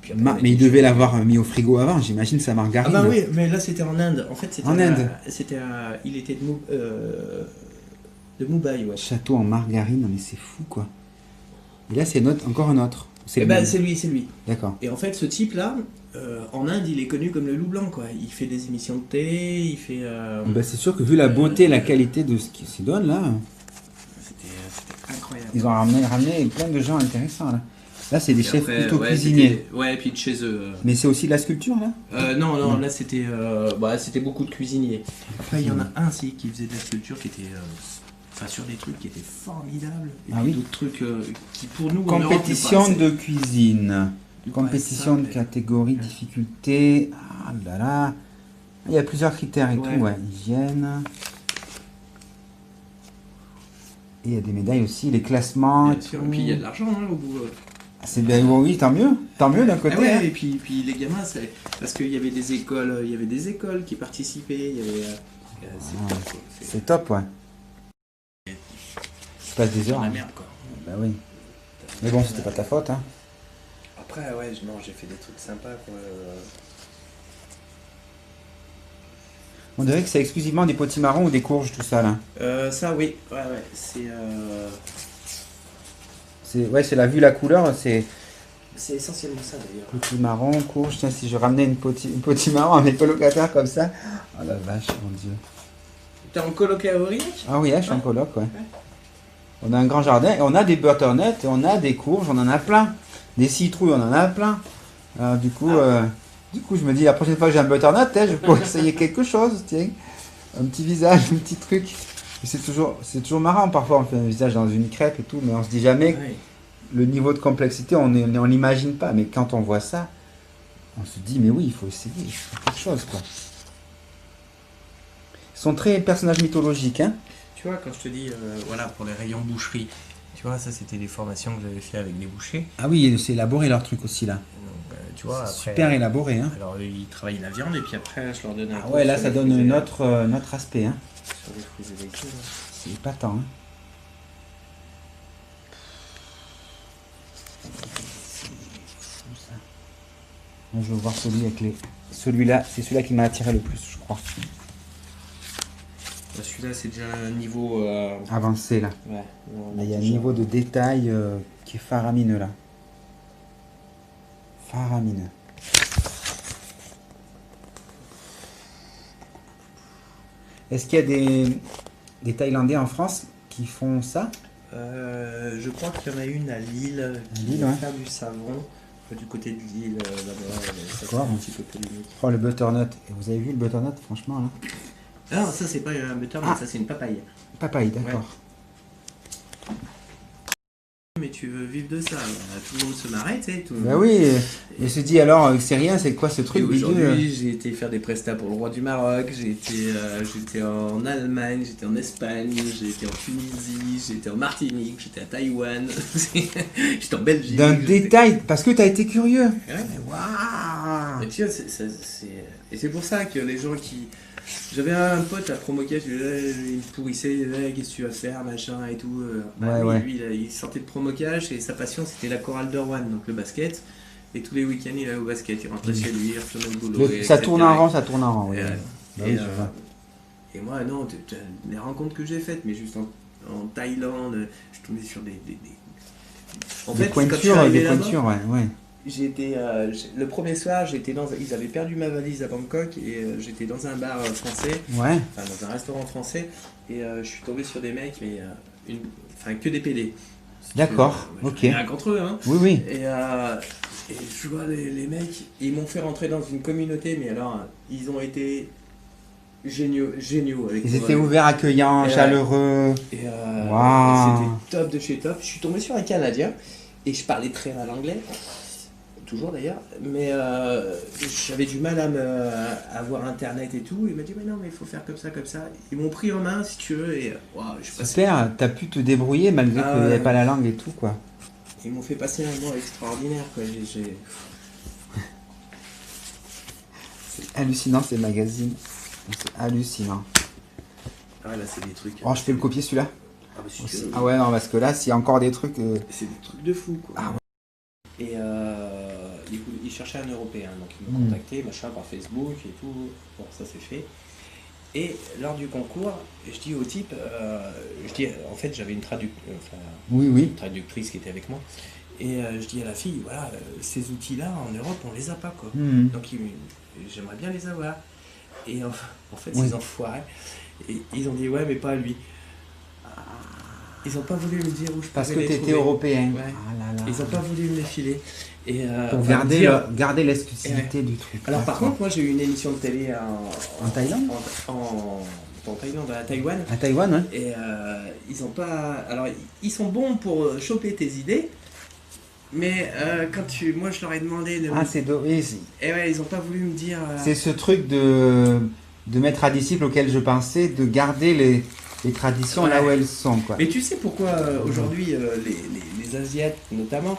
Puis après, Mais il devait l'avoir mis au frigo avant, j'imagine sa Ah margarine. bah oui, mais là c'était en Inde. En fait, c'était En Inde. il était de Mumbai, ouais. Château en margarine, mais c'est fou quoi. Et là, c'est encore un autre. C'est Et le bah même. c'est lui, c'est lui. D'accord. Et en fait, ce type-là, en Inde, il est connu comme le loup blanc, quoi. Il fait des émissions de télé, il fait. Bah, c'est sûr que vu la beauté et la qualité de ce qui se donne là, C'était incroyable. ils ont ramené plein de gens intéressants là. Là, c'est des Et chefs après, plutôt ouais, cuisiniers. Ouais, et puis de chez eux. Mais c'est aussi de la sculpture là. Non, non, Non. là c'était c'était beaucoup de cuisiniers. Après, il y en a un qui faisait de la sculpture qui était. Enfin, sur des trucs qui étaient formidables. Et Ah puis oui. d'autres trucs qui pour nous. en Europe, Compétition nous paraissaient- de cuisine. nous Compétition de paraissaient simples. catégorie, difficulté. Ah là là. Il y a plusieurs critères et Ouais. tout, ouais. Hygiène. Et il y a des médailles aussi, les classements. Bien sûr. Et puis il y a de l'argent au bout. C'est bien, oui, tant mieux. Tant mieux d'un côté. Ah ouais, hein. et puis les gamins, parce qu'il y avait des écoles, qui participaient, il y avait. C'est Ah, top, quoi. C'est top, ouais. Tu passes des C'est heures. la hein. merde, quoi. Bah oui. Mais bon, c'était pas ta faute, hein. Après, ouais, non, j'ai fait des trucs sympas, quoi. On dirait que c'est exclusivement des potimarrons ou des courges, tout ça, là. Ça, oui, ouais, c'est. C'est la vue, la couleur, c'est C'est essentiellement ça d'ailleurs. potimarron, courge. Tiens, si je ramenais une potimarron à mes colocataires comme ça. Oh la vache, mon Dieu. T'es en coloc à Aurillac? Ah oui, je suis en coloc, ouais. On a un grand jardin et on a des butternuts et on a des courges, on en a plein. Des citrouilles, on en a plein. Alors, du coup, je me dis, la prochaine fois que j'ai un butternut, je pourrais essayer quelque chose, tiens. Un petit visage, un petit truc. Et c'est toujours marrant, parfois on fait un visage dans une crêpe et tout, mais on se dit jamais Ouais. le niveau de complexité, on l'imagine pas. Mais quand on voit ça, on se dit, mais oui, il faut essayer, il faut faire quelque chose, quoi. Ils sont très personnages mythologiques, hein. Tu vois, quand je te dis, voilà, pour les rayons boucherie, tu vois, ça c'était des formations que j'avais fait avec des bouchers. Ah oui, c'est élaboré leur truc aussi, là. Donc, tu vois, C'est après. super élaboré, hein. Alors, ils travaillent la viande et puis après, je leur donne un Ah coup ouais, là, sur ça les donne fruits et un autre aspect, hein. sur les fruits et légumes. C'est épatant, hein. Moi, je veux voir celui avec les... Celui-là, c'est celui-là qui m'a attiré le plus, je crois. Celui-là, c'est déjà un niveau. Avancé, là. Ouais, Là, il y a un niveau de détail qui est faramineux, là. Faramineux. Est-ce qu'il y a des Thaïlandais en France qui font ça? Je crois qu'il y en a une à Lille qui Lille, va ouais. faire du savon. Du côté de Lille, là-bas, ça c'est D'accord. un petit peu polémique. Oh, le butternut. Et vous avez vu le butternut, franchement, là? Ah non, ça c'est pas un butternut, Ah. ça c'est une papaye. Papaye, d'accord. Mais tu veux vivre de ça, tout le monde se marrait, tu sais. Tout le Bah monde. oui, il se dit alors, c'est rien, c'est quoi ce Et truc bidule aujourd'hui, j'ai été faire des prestats pour le roi du Maroc, j'étais en Allemagne, j'étais en Espagne, j'ai été en Tunisie, j'étais en Martinique, j'étais à Taïwan, j'étais en Belgique. D'un j'étais- détail, parce que t'as été curieux. Ouais. Mais waouh. Et tu vois, et c'est pour ça que les gens qui. J'avais un pote à Promocage, il me pourrissait, il disait, qu'est-ce que tu vas faire, machin et tout. Ouais, ouais. Lui, il sortait de Promocage et sa passion c'était la chorale de Rouen, donc le basket. Et tous les week-ends il allait au basket, il rentrait chez lui, il retournait au boulot. Ça etc. tourne en rond, ça tourne en rond. Oui, Et, oui. Bah et, oui, je vois. et moi, non, les rencontres que j'ai faites, mais juste en Thaïlande, je tombais sur des. En Des fait, quand je suis pointures, arrivé là-bas, ouais. le premier soir, ils avaient perdu ma valise à Bangkok et j'étais dans un bar français, Ouais, enfin dans un restaurant français, et je suis tombé sur des mecs, mais enfin que des PD. d'accord, Moi, ok. j'ai rien contre eux, hein. Oui, oui. Et je vois les mecs, ils m'ont fait rentrer dans une communauté, mais alors ils ont été géniaux avec Ils moi. étaient ouverts, accueillants, Et, chaleureux. Et, Waouh. et c'était top de chez top. Je suis tombé sur un Canadien et je parlais très mal anglais, toujours d'ailleurs, mais j'avais du mal à voir internet et tout. Il m'a dit mais non mais il faut faire comme ça comme ça. Ils m'ont pris en main si tu veux et waouh, je suis passé. Super, t'as pu te débrouiller malgré Ah qu'il n'y avait ouais. pas la langue et tout, quoi. Ils m'ont fait passer un moment extraordinaire quoi. C'est hallucinant ces magazines. C'est hallucinant. Ah là c'est des trucs. Oh, je peux le copier celui-là? Ah, bah, si tu Aussi. veux. Ah ouais, non, parce que là, s'il y a encore des trucs... C'est des trucs de fou quoi. Ah Et il cherchait un Européen, donc il m'a contacté, machin, par Facebook et tout. Bon, ça c'est fait. Et lors du concours, je dis au type, en fait j'avais une Oui. traductrice qui était avec moi, et je dis à la fille, voilà, ces outils-là en Europe on les a pas quoi. Mhm. Donc j'aimerais bien les avoir. Et en fait Oui. ces enfoirés, et ils ont dit ouais mais pas à lui. Ils n'ont pas voulu me dire où je Parce que pouvais tu les étais trouver. européen. Ouais. Ah là là. Ils n'ont pas voulu me les filer. Et, Pour enfin, garder, dire- garder l'exclusivité du truc. Alors par D'accord. contre, moi j'ai eu une émission de télé En Thaïlande en Thaïlande, à Taïwan. À Taïwan, ouais. Et ils ont pas. Alors ils sont bons pour choper tes idées, mais moi je leur ai demandé de. Ah, c'est oui, Et ouais, ils n'ont pas voulu me dire. c'est ce truc de mettre à disciple auquel je pensais, de garder les traditions là Ouais. où elles sont, quoi. Mais tu sais pourquoi aujourd'hui les Asiates notamment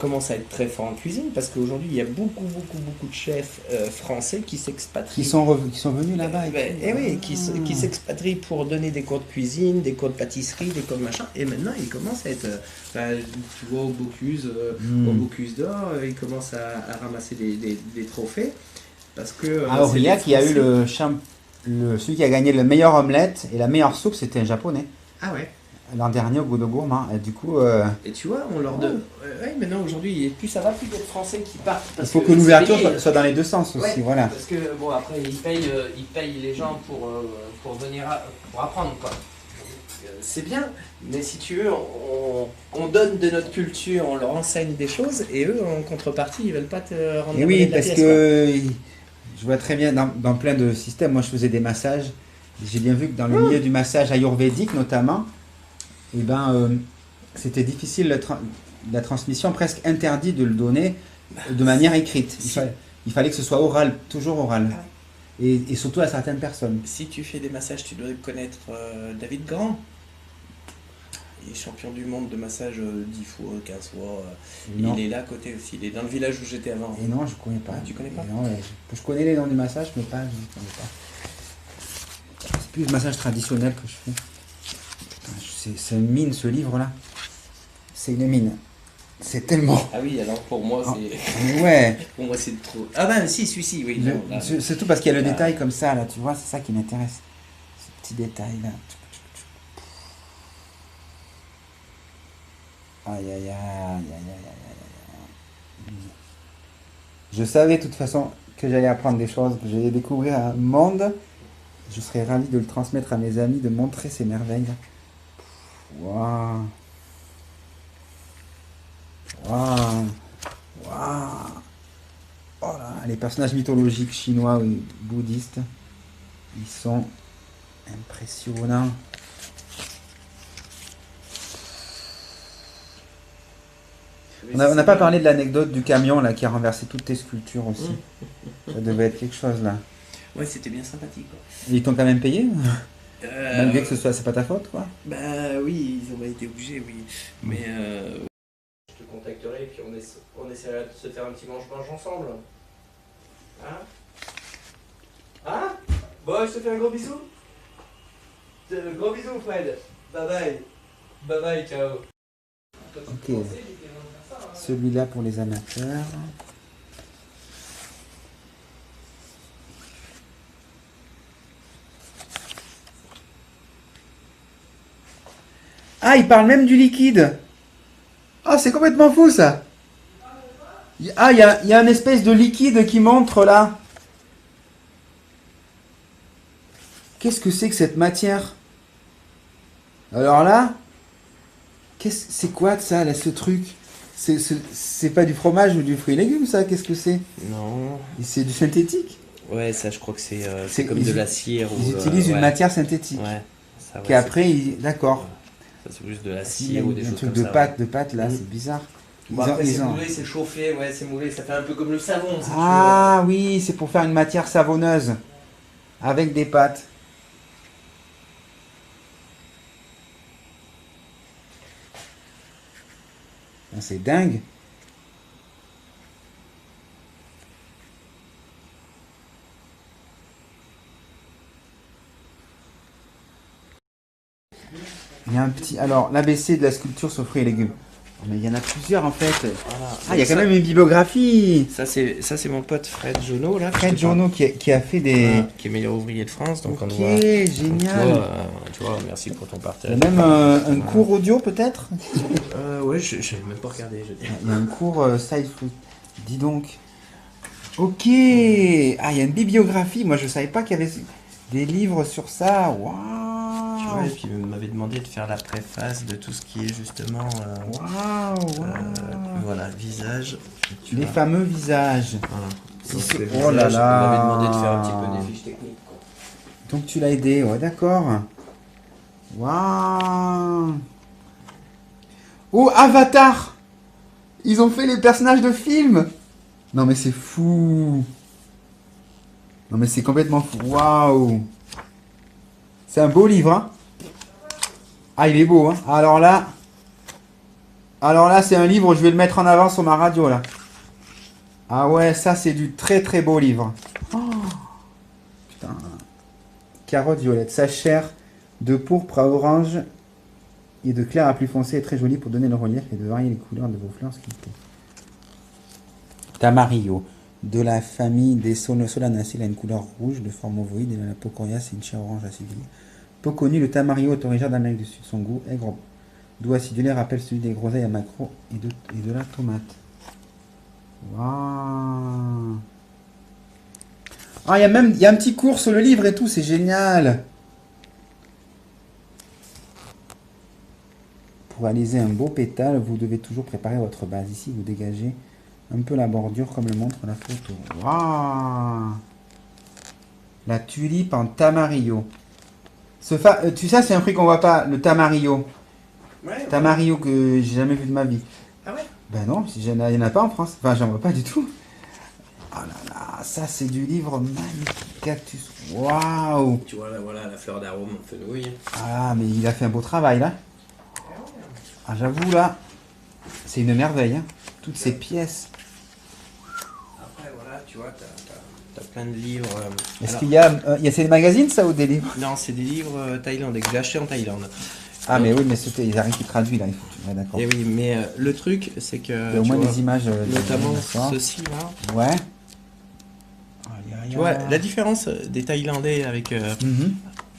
commencent à être très forts en cuisine? Parce qu'aujourd'hui il y a beaucoup de chefs français qui s'expatrient. Qui sont venus là-bas. Et oui, qui s'expatrient pour donner des cours de cuisine, des cours de pâtisserie, des cours de machin. Et maintenant ils commencent à être, tu vois, au Bocuse d'Or, ils commencent à ramasser des trophées. Parce que À Aurillac, c'est il y a des eu celui qui a gagné le meilleur omelette et la meilleure soupe, c'était un japonais. Ah ouais. L'an dernier au Goût de Gourmand. Et du coup, Et tu vois, on leur donne. Ouais, maintenant aujourd'hui, plus ça va, plus d'être français qui partent. il Parce faut que c'est l'ouverture payé. soit dans les deux sens aussi. Ouais, Voilà. Parce que bon, après ils payent les gens pour venir pour apprendre quoi. C'est bien, mais si tu veux, on donne de notre culture, on leur enseigne des choses, et eux en contrepartie, ils veulent pas te rendre Et la oui, monnaie de la parce pièce, que je vois très bien dans plein de systèmes. Moi, je faisais des massages. J'ai bien vu que dans le milieu du massage ayurvédique, notamment, eh ben, c'était difficile la transmission, presque interdit de le donner de manière écrite. Il fallait que ce soit oral, toujours oral. Ah Et surtout à certaines personnes. Si tu fais des massages, tu dois connaître David Grand. Il est champion du monde de massage 10 fois, 15 fois. Non. Il est là à côté aussi. Il est dans le village où j'étais avant. Et non, je connais pas. Ah, tu connais pas? Et non, je connais les noms du massage, mais pas, je ne connais pas. C'est plus le massage traditionnel que je fais. Putain, c'est une mine, ce livre-là. C'est une mine. C'est tellement... Ah oui, alors pour moi, c'est. Mais ouais. Pour moi, c'est trop. Ah ben si, celui-ci, oui. Non, là. C'est tout parce qu'il y a le Là. détail comme ça, là, tu vois, c'est ça qui m'intéresse. Ce petit détail, là. Aïe, aïe, aïe, aïe, aïe, aïe, aïe. Je savais de toute façon que j'allais apprendre des choses, que j'allais découvrir un monde. Je serais ravi de le transmettre à mes amis, de montrer ces merveilles. Waouh. Waouh. Waouh. Oh là, les personnages mythologiques chinois ou bouddhistes, ils sont impressionnants. On n'a pas parlé de l'anecdote du camion là qui a renversé toutes tes sculptures aussi. Ça devait être quelque chose là. Ouais, c'était bien sympathique quoi. Et ils t'ont quand même payé malgré que c'est pas ta faute quoi. Bah oui, ils ont été obligés, oui. Mais je te contacterai et puis on essaiera de se faire un petit mange-mange ensemble. Hein? Hein? Bon, je te fais un gros bisou. Gros bisou, Fred. Bye bye. Bye bye, ciao. Ok. Celui-là pour les amateurs. Ah, il parle même du liquide. Ah, c'est complètement fou ça. Ah, il y a une espèce de liquide qui montre là. Qu'est-ce que c'est que cette matière? Alors là, c'est quoi de ça là, ce truc? C'est pas du fromage ou du fruit et légumes ça? Qu'est-ce que c'est? Non. Et c'est du synthétique? Ouais, ça, je crois que c'est comme de la cire. Ils utilisent une matière synthétique. Ouais. Ça, ouais, Qui après, d'accord. Ça, c'est plus de la S'il y cire a ou des un choses truc comme de ça. pâte, de pâte là, c'est bizarre. Bon, après, c'est moulé, c'est chauffé, ouais, c'est moulé. Ça fait un peu comme le savon. Si Ah oui, c'est pour faire une matière savonneuse. Avec des pâtes. Ah, c'est dingue. Il y a un petit... Alors, l'ABC de la sculpture sur fruits et légumes. Mais il y en a plusieurs en fait. Voilà. Ah, il y a Donc quand même une bibliographie. ça c'est mon pote Fred Jonot là. Fred Journeau qui a fait des... Voilà, qui est meilleur ouvrier de France. Donc Ok, on voit. génial. Tu vois, merci pour ton Il y partage. a même un cours audio peut-être. Ouais, je n'ai même pas regardé. Il y a un cours side food. Dis donc. Ok. Ah, il y a une bibliographie. Moi, je savais pas qu'il y avait des livres sur ça. Tu vois, Waouh. et puis il m'avait demandé de faire la préface de tout ce qui est justement Waouh. voilà, visage. Tu Les vois. fameux visages. Voilà. Si Donc, c'est- le oh là visage, là. Il m'avait demandé de faire un petit peu des fiches techniques. Quoi. Donc tu l'as aidé, ouais, d'accord. Waouh. Oh, Avatar. Ils ont fait les personnages de films. Non mais c'est fou. Non mais c'est complètement fou. Waouh. C'est un beau livre, hein. Ah, il est beau, hein. Alors là, c'est un livre, je vais le mettre en avant sur ma radio, là. Ah ouais, ça, c'est du très très beau livre. Oh, putain. Carotte violette, sa chair de pourpre à orange et de clair à plus foncé est très jolie pour donner le relief et de varier les couleurs de vos fleurs, ce qu'il faut. Tamarillo, de la famille des Solanacées, il a une couleur rouge de forme ovoïde et la Pocoria, c'est une chair orange acidulée. Peu connu, le tamarillo est originaire d'Amérique du Sud. Son goût aigre, doux acidulé rappelle celui des groseilles à maquereau et de la tomate. Waouh. Ah, il y a un petit cours sur le livre et tout, c'est génial. Pour réaliser un beau pétale, vous devez toujours préparer votre base. Ici, vous dégagez un peu la bordure comme le montre la photo. Waouh. La tulipe en tamarillo. Tu sais, c'est un fruit qu'on voit pas, le tamarillo. Ouais, Tamarillo que j'ai jamais vu de ma vie. Ah ouais. Ben non, il n'y en a pas en France. Enfin, j'en vois pas du tout. Oh là là, ça c'est du livre magnifique. Cactus. Waouh. Tu vois là, voilà la fleur d'arôme en fenouil. Ah, mais il a fait un beau travail là. Ah, j'avoue là, c'est une merveille. Hein. Toutes ces pièces. Après voilà, tu vois, t'as plein de livres. Est-ce Alors, qu'il y a c'est des magazines ça ou des livres? Non, c'est des livres thaïlandais que j'ai achetés en Thaïlande. Ah, mais oui, mais c'était, il n'y a rien qui traduit là. Il faut, ouais, d'accord. Et oui, mais le truc, c'est que. Il y a au tu moins vois, des images. notamment d'accord. ceci là. Ouais. Tu vois, la différence des Thaïlandais avec, Mhm.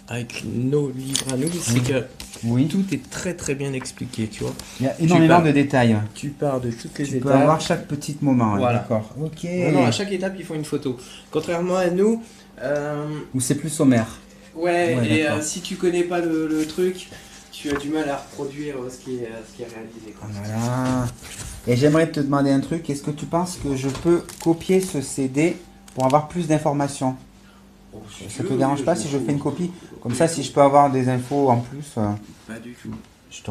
avec nos livres à nous, c'est que Oui. tout est très très bien expliqué, tu vois. Il y a énormément pars- de détails. Tu pars de toutes les Tu étapes. peux avoir chaque petit moment. Ouais, Voilà. d'accord. Ok. Non, à chaque étape, ils font une photo. Contrairement à nous, Ou c'est plus sommaire. ouais, Ouais, et d'accord. si tu connais pas le truc, tu as du mal à reproduire ce qui est réalisé. Quoi. Voilà. Et j'aimerais te demander un truc. Est-ce que tu penses que je peux copier ce CD pour avoir plus d'informations? Oh, si Ça tu te veux, dérange oui, pas je si m'en je fous. fais une copie? Comme ça, si je peux avoir des infos en plus, Pas du tout. je t'en